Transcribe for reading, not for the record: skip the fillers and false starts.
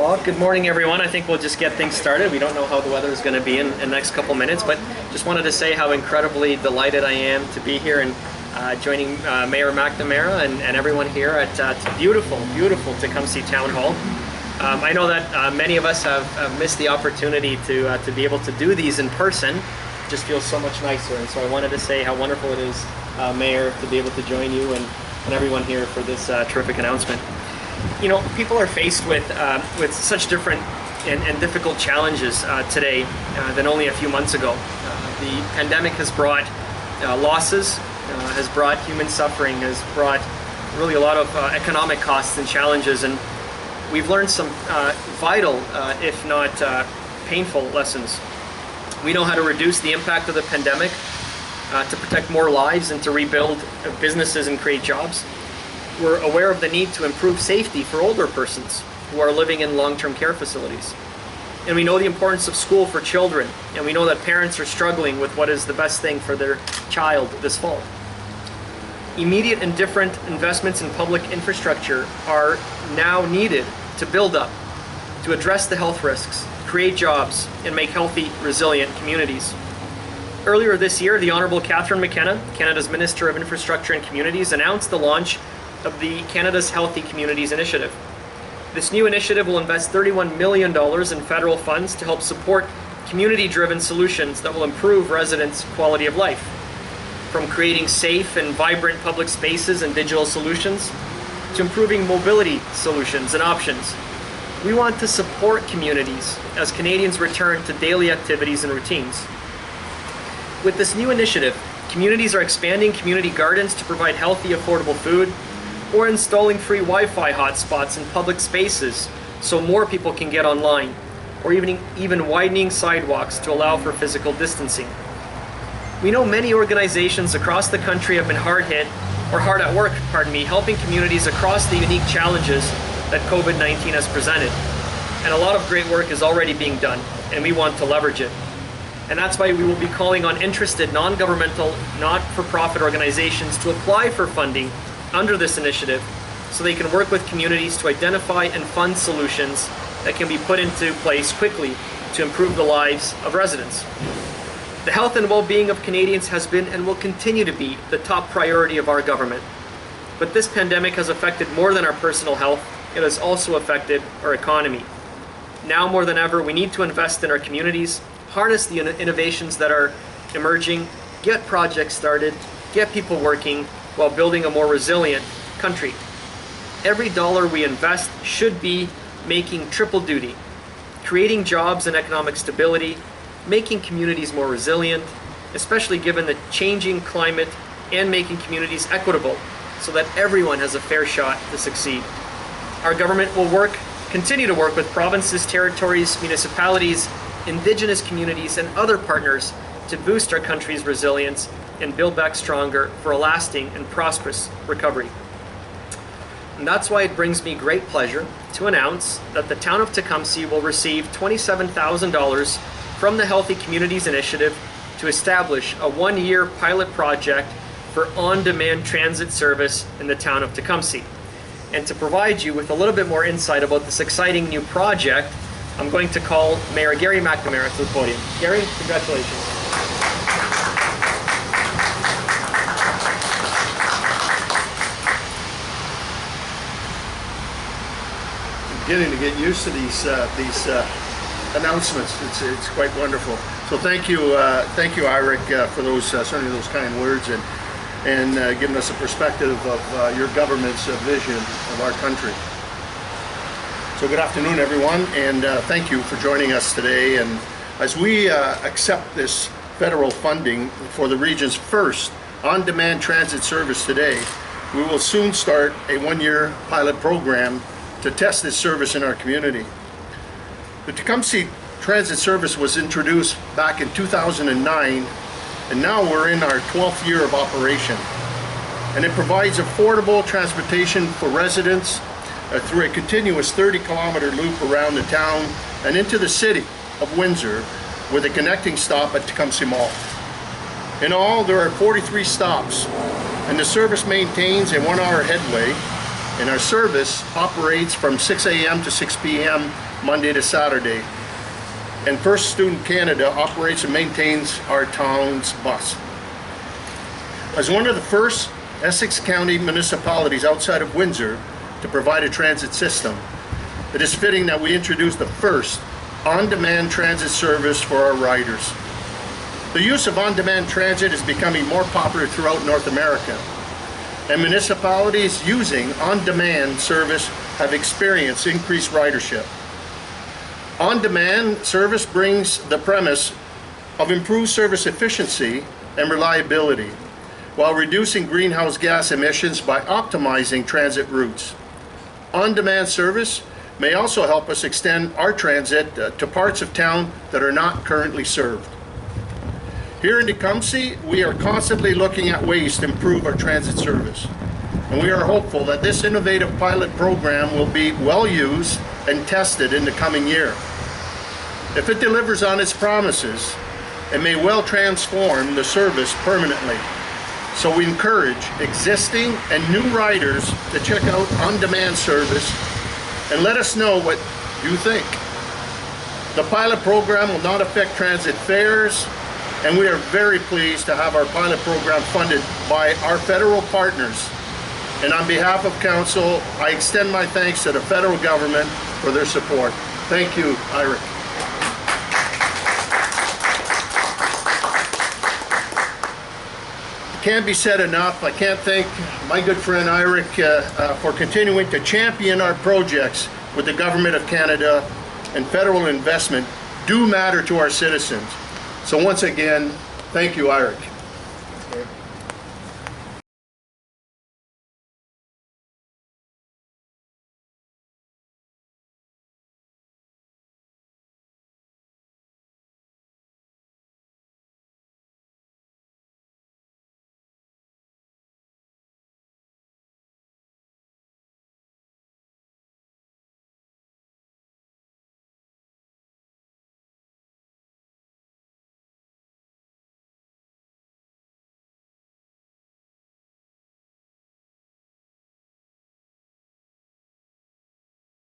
Well, good morning, everyone. I think we'll just get things started. We don't know how the weather is going to be in the next couple minutes, but just wanted to say how incredibly delighted I am to be here and joining Mayor McNamara and everyone here at beautiful Tecumseh Town Hall. I know that many of us have missed the opportunity to be able to do these in person. It just feels so much nicer, and so I wanted to say how wonderful it is, Mayor, to be able to join you and everyone here for this terrific announcement. You know, people are faced with such different and difficult challenges today than only a few months ago. The pandemic has brought losses, has brought human suffering, has brought really a lot of economic costs and challenges, and we've learned some vital, if not painful, lessons. We know how to reduce the impact of the pandemic, to protect more lives and to rebuild businesses and create jobs. We're aware of the need to improve safety for older persons who are living in long-term care facilities. And we know the importance of school for children, and we know that parents are struggling with what is the best thing for their child this fall. Immediate and different investments in public infrastructure are now needed to build up, to address the health risks, create jobs, and make healthy, resilient communities. Earlier this year, the Honourable Catherine McKenna, Canada's Minister of Infrastructure and Communities, announced the launch of the Canada's Healthy Communities Initiative. This new initiative will invest $31 million in federal funds to help support community-driven solutions that will improve residents' quality of life. From creating safe and vibrant public spaces and digital solutions, to improving mobility solutions and options. We want to support communities as Canadians return to daily activities and routines. With this new initiative, communities are expanding community gardens to provide healthy, affordable food, or installing free Wi-Fi hotspots in public spaces so more people can get online, or even widening sidewalks to allow for physical distancing. We know many organizations across the country have been hard at work, helping communities across the unique challenges that COVID-19 has presented. And a lot of great work is already being done, and we want to leverage it. And that's why we will be calling on interested non-governmental, not-for-profit organizations to apply for funding under this initiative so they can work with communities to identify and fund solutions that can be put into place quickly to improve the lives of residents. The health and well-being of Canadians has been and will continue to be the top priority of our government. But this pandemic has affected more than our personal health, it has also affected our economy. Now more than ever, we need to invest in our communities, harness the innovations that are emerging, get projects started, get people working, while building a more resilient country. Every dollar we invest should be making triple duty, creating jobs and economic stability, making communities more resilient, especially given the changing climate, and making communities equitable so that everyone has a fair shot to succeed. Our government will continue to work with provinces, territories, municipalities, Indigenous communities, and other partners to boost our country's resilience and build back stronger for a lasting and prosperous recovery. And that's why it brings me great pleasure to announce that the town of Tecumseh will receive $27,000 from the Healthy Communities Initiative to establish a one-year pilot project for on-demand transit service in the town of Tecumseh. And to provide you with a little bit more insight about this exciting new project, I'm going to call Mayor Gary McNamara to the podium. Gary, congratulations. Beginning to get used to these announcements. It's quite wonderful. So thank you, Iric, for those certainly those kind words and giving us a perspective of your government's vision of our country. So good afternoon, everyone, and thank you for joining us today. And as we accept this federal funding for the region's first on-demand transit service today, we will soon start a one-year pilot program to test this service in our community. The Tecumseh Transit Service was introduced back in 2009, and now we're in our 12th year of operation. And it provides affordable transportation for residents through a continuous 30-kilometer loop around the town and into the city of Windsor with a connecting stop at Tecumseh Mall. In all, there are 43 stops, and the service maintains a 1-hour headway, and our service operates from 6 a.m. to 6 p.m. Monday to Saturday. And First Student Canada operates and maintains our town's bus. As one of the first Essex County municipalities outside of Windsor to provide a transit system, it is fitting that we introduce the first on-demand transit service for our riders. The use of on-demand transit is becoming more popular throughout North America, and municipalities using on-demand service have experienced increased ridership. On-demand service brings the premise of improved service efficiency and reliability, while reducing greenhouse gas emissions by optimizing transit routes. On-demand service may also help us extend our transit to parts of town that are not currently served. Here in Tecumseh, we are constantly looking at ways to improve our transit service, and we are hopeful that this innovative pilot program will be well used and tested in the coming year. If it delivers on its promises, it may well transform the service permanently. So we encourage existing and new riders to check out on-demand service and let us know what you think. The pilot program will not affect transit fares, and we are very pleased to have our pilot program funded by our federal partners. And on behalf of Council, I extend my thanks to the federal government for their support. Thank you, Iric. Can't be said enough. I can't thank my good friend Iric for continuing to champion our projects with the Government of Canada, and federal investment do matter to our citizens. So once again, thank you, Iric.